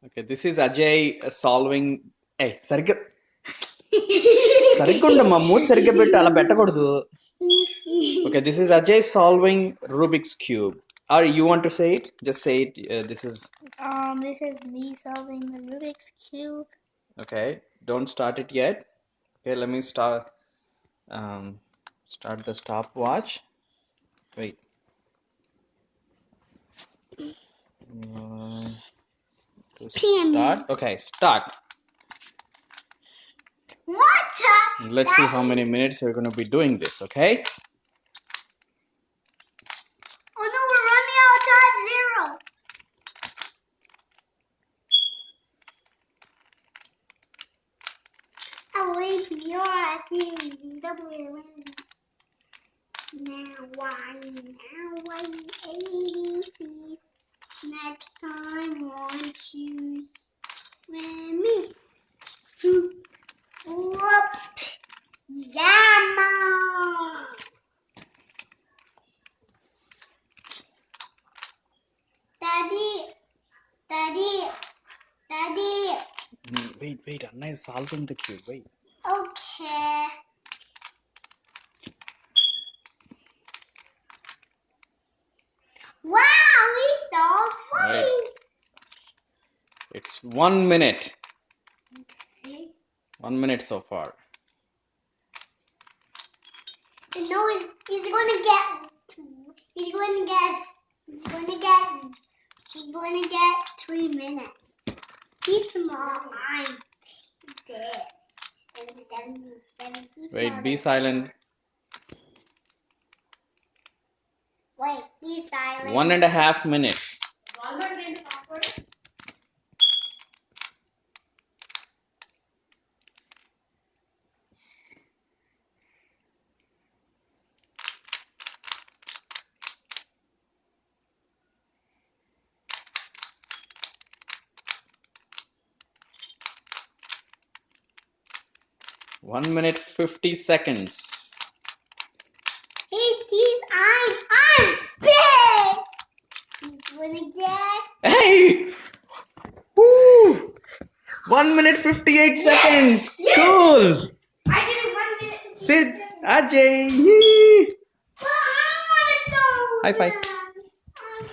Okay, this is Ajay solving. Hey, సరిగ్గా ఉండమ్మా మూతి సరిగ్గా పెట్టు అలా పెట్టకూడదు. Okay, this is Ajay solving Rubik's cube. Or you want to say it? Just say it. This is me solving the Rubik's cube. okay. Don't start it yet. Okay, let me start the stopwatch. Wait. Start. Okay, start. What? Let's see how many minutes you're going to be doing this, okay? Oh no, we're running out of time. 0. I'll wait for yours. Now why 80? Next time won't you with me? Whoop! Yama! Daddy! Wait. Anna is solving the cube. Wait. Okay. Wow, we solved funny. Right. It's 1 minute. Okay. 1 minute so far. No, he's going to get 3 minutes. He's small. I'm big. And 77. Wait, be silent. Wait, be silent. 1.5 minutes. One minute 50 seconds. I'm big. He's gonna get. Hey! Woo! 1 minute 58 seconds. Yes! Cool. I did it 1 minute. Sit, Ajay. Yee. Well, I want to show High five. them.